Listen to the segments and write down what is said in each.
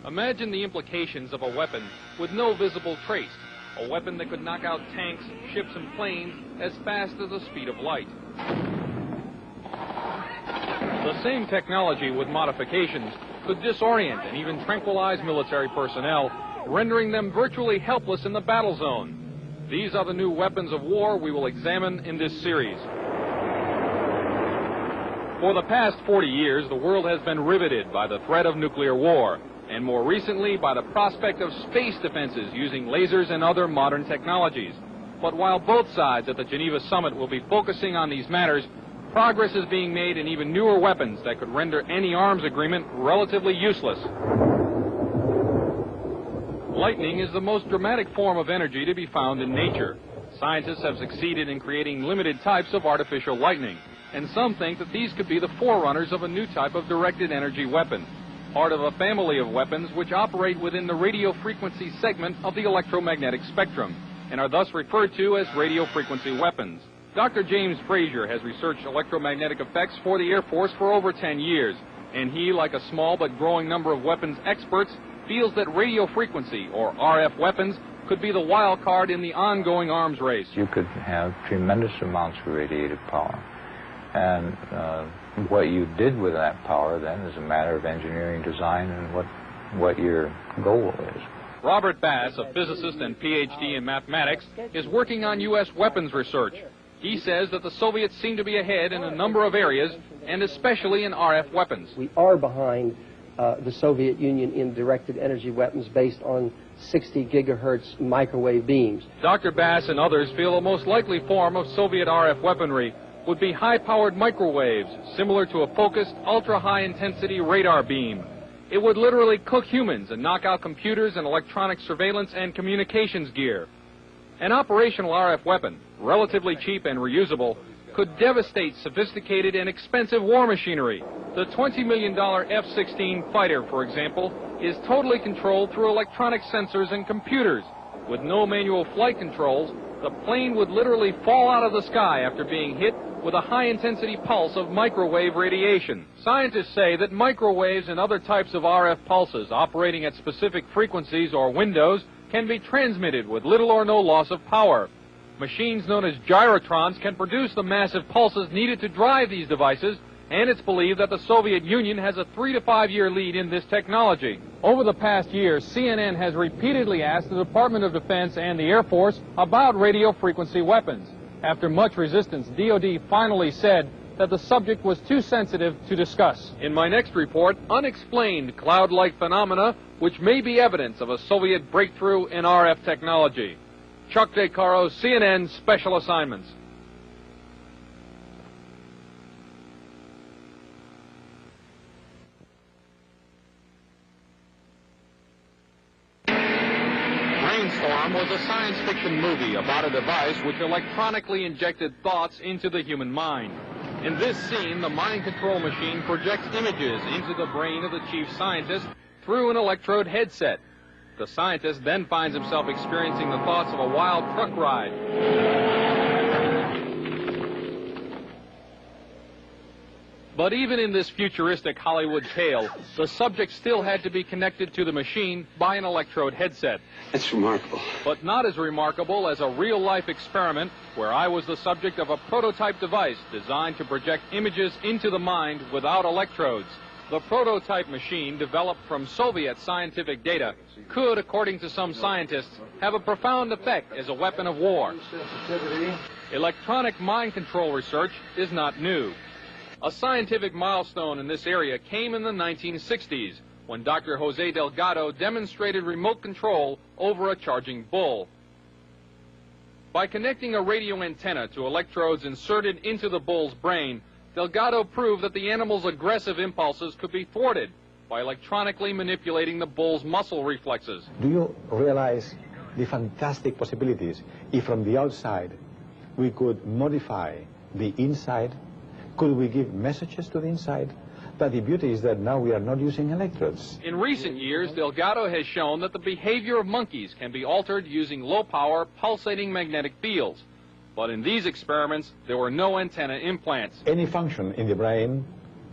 Imagine the implications of a weapon with no visible trace, a weapon that could knock out tanks, ships, and planes as fast as the speed of light. The same technology with modifications could disorient and even tranquilize military personnel, rendering them virtually helpless in the battle zone. These are the new weapons of war we will examine in this series. For the past 40 years, the world has been riveted by the threat of nuclear war, and more recently by the prospect of space defenses using lasers and other modern technologies. But while both sides at the Geneva summit will be focusing on these matters, progress is being made in even newer weapons that could render any arms agreement relatively useless. Lightning is the most dramatic form of energy to be found in nature. Scientists have succeeded in creating limited types of artificial lightning, and some think that these could be the forerunners of a new type of directed energy weapon, part of a family of weapons which operate within the radio frequency segment of the electromagnetic spectrum, and are thus referred to as radio frequency weapons. Dr. James Frazier has researched electromagnetic effects for the Air Force for over 10 years, and he, like a small but growing number of weapons experts, feels that radio frequency, or RF weapons, could be the wild card in the ongoing arms race. You could have tremendous amounts of radiative power, and what you did with that power then is a matter of engineering design and what your goal is. Robert Bass, a physicist and PhD in mathematics, is working on U.S. weapons research. He says that the Soviets seem to be ahead in a number of areas, and especially in RF weapons. We are behind the Soviet Union in directed energy weapons based on 60 gigahertz microwave beams. Dr. Bass and others feel the most likely form of Soviet RF weaponry would be high-powered microwaves, similar to a focused, ultra-high-intensity radar beam. It would literally cook humans and knock out computers and electronic surveillance and communications gear. An operational RF weapon, relatively cheap and reusable, could devastate sophisticated and expensive war machinery. The $20 million F-16 fighter, for example, is totally controlled through electronic sensors and computers. With no manual flight controls, the plane would literally fall out of the sky after being hit with a high-intensity pulse of microwave radiation. Scientists say that microwaves and other types of RF pulses operating at specific frequencies or windows can be transmitted with little or no loss of power. Machines known as gyrotrons can produce the massive pulses needed to drive these devices, and it's believed that the Soviet Union has a 3 to 5 year lead in this technology. Over the past year, CNN has repeatedly asked the Department of Defense and the Air Force about radio frequency weapons. After much resistance, DoD finally said that the subject was too sensitive to discuss. In my next report, unexplained cloud-like phenomena which may be evidence of a Soviet breakthrough in RF technology. Chuck De Caro, CNN Special Assignments. Brainstorm was a science fiction movie about a device which electronically injected thoughts into the human mind. In this scene, the mind control machine projects images into the brain of the chief scientist through an electrode headset. The scientist then finds himself experiencing the thoughts of a wild truck ride. But even in this futuristic Hollywood tale, the subject still had to be connected to the machine by an electrode headset. That's remarkable. But not as remarkable as a real-life experiment where I was the subject of a prototype device designed to project images into the mind without electrodes. The prototype machine, developed from Soviet scientific data, could, according to some scientists, have a profound effect as a weapon of war. Electronic mind control research is not new. A scientific milestone in this area came in the 1960s, when Dr. Jose Delgado demonstrated remote control over a charging bull. By connecting a radio antenna to electrodes inserted into the bull's brain, Delgado proved that the animal's aggressive impulses could be thwarted by electronically manipulating the bull's muscle reflexes. Do you realize the fantastic possibilities if from the outside we could modify the inside? Could we give messages to the inside? But the beauty is that now we are not using electrodes. In recent years, Delgado has shown that the behavior of monkeys can be altered using low-power, pulsating magnetic fields. But in these experiments, there were no antenna implants. Any function in the brain,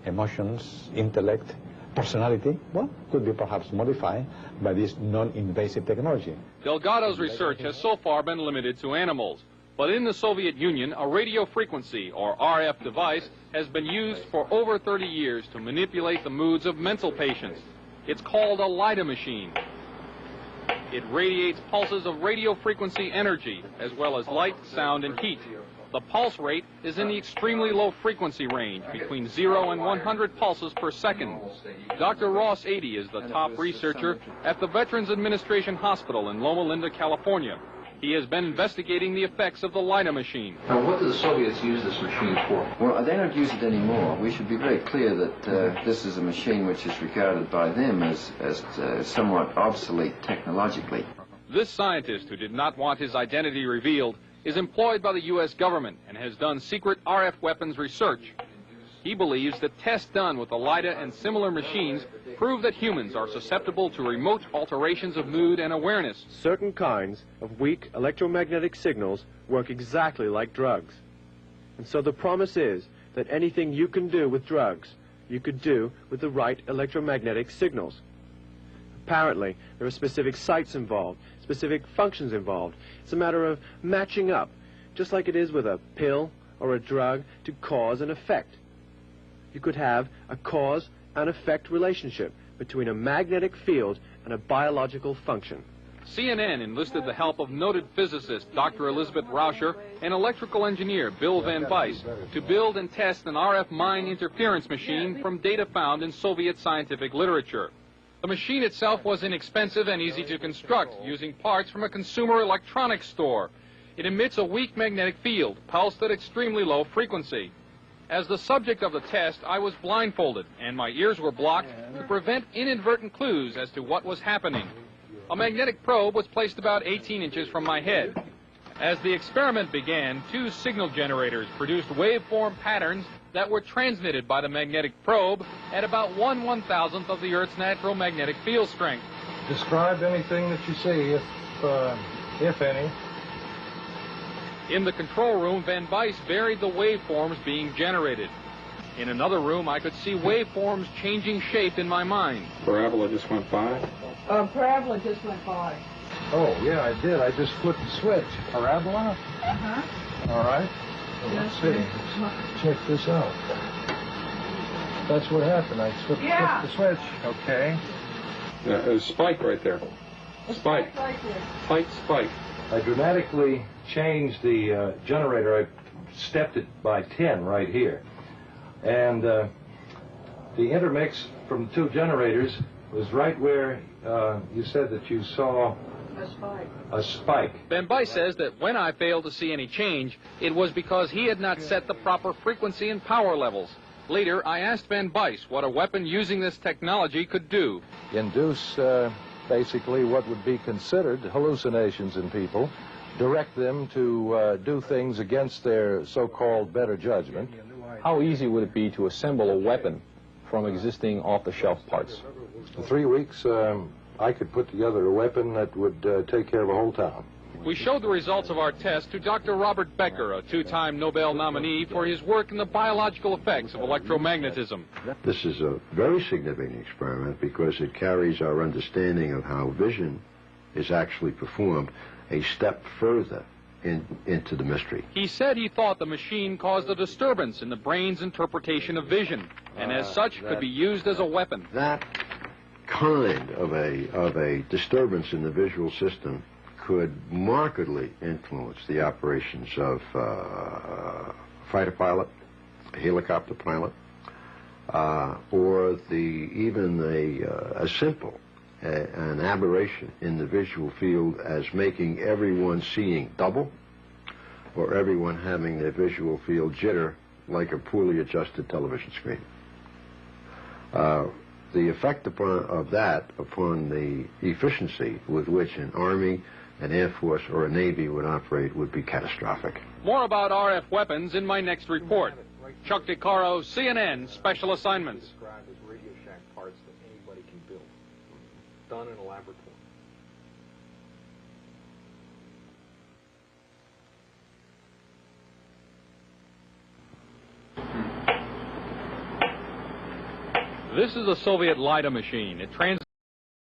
emotions, intellect, personality, well, could be perhaps modified by this non-invasive technology. Delgado's research has so far been limited to animals. But in the Soviet Union, a radio frequency, or RF device, has been used for over 30 years to manipulate the moods of mental patients. It's called a LIDA machine. It radiates pulses of radio frequency energy, as well as light, sound, and heat. The pulse rate is in the extremely low frequency range, between 0 and 100 pulses per second. Dr. Ross 80 is the top researcher at the Veterans Administration Hospital in Loma Linda, California. He has been investigating the effects of the LIDA machine. Now, what do the Soviets use this machine for? Well, they don't use it anymore. We should be very clear that this is a machine which is regarded by them as somewhat obsolete technologically. This scientist, who did not want his identity revealed, is employed by the U.S. government and has done secret RF weapons research. He believes that tests done with the LIDA and similar machines prove that humans are susceptible to remote alterations of mood and awareness. Certain kinds of weak electromagnetic signals work exactly like drugs. And so the promise is that anything you can do with drugs, you could do with the right electromagnetic signals. Apparently, there are specific sites involved, specific functions involved. It's a matter of matching up, just like it is with a pill or a drug, to cause and effect. You could have a cause and effect relationship between a magnetic field and a biological function. CNN enlisted the help of noted physicist Dr. Elizabeth Rauscher and electrical engineer Bill Van Bice to build and test an RF mine interference machine from data found in Soviet scientific literature. The machine itself was inexpensive and easy to construct, using parts from a consumer electronics store. It emits a weak magnetic field, pulsed at extremely low frequency. As the subject of the test, I was blindfolded, and my ears were blocked to prevent inadvertent clues as to what was happening. A magnetic probe was placed about 18 inches from my head. As the experiment began, 2 signal generators produced waveform patterns that were transmitted by the magnetic probe at about 1/1000th of the Earth's natural magnetic field strength. Describe anything that you see, if any. In the control room, Van Bice varied the waveforms being generated. In another room, I could see waveforms changing shape in my mind. Parabola just went by? Parabola just went by. Oh, yeah, I did. I just flipped the switch. Parabola? Uh-huh. All right. Well, let's see. Let's check this out. That's what happened. I flipped the switch. Okay. There's a spike right there. Spike. Tight spike. I dramatically changed the generator. I stepped it by 10 right here. And the intermix from the 2 generators was right where you said that you saw a spike. Van Bice says that when I failed to see any change, it was because he had not set the proper frequency and power levels. Later, I asked Van Bice what a weapon using this technology could do. Induce basically what would be considered hallucinations in people, direct them to do things against their so-called better judgment. How easy would it be to assemble a weapon from existing off-the-shelf parts? In 3 weeks, I could put together a weapon that would take care of a whole town. We showed the results of our test to Dr. Robert Becker, a 2-time Nobel nominee for his work in the biological effects of electromagnetism. This is a very significant experiment because it carries our understanding of how vision is actually performed a step further into the mystery. He said he thought the machine caused a disturbance in the brain's interpretation of vision, and as such could be used as a weapon. That kind of a disturbance in the visual system could markedly influence the operations of a fighter pilot, a helicopter pilot, or even a simple an aberration in the visual field as making everyone seeing double, or everyone having their visual field jitter like a poorly adjusted television screen. The effect of that upon the efficiency with which an Army, an Air Force, or a Navy would operate would be catastrophic. More about RF weapons in my next report. Chuck De Caro, CNN, Special Assignments. Described as Radio Shack parts that anybody can build, done in a laboratory. This is a Soviet LIDA machine. It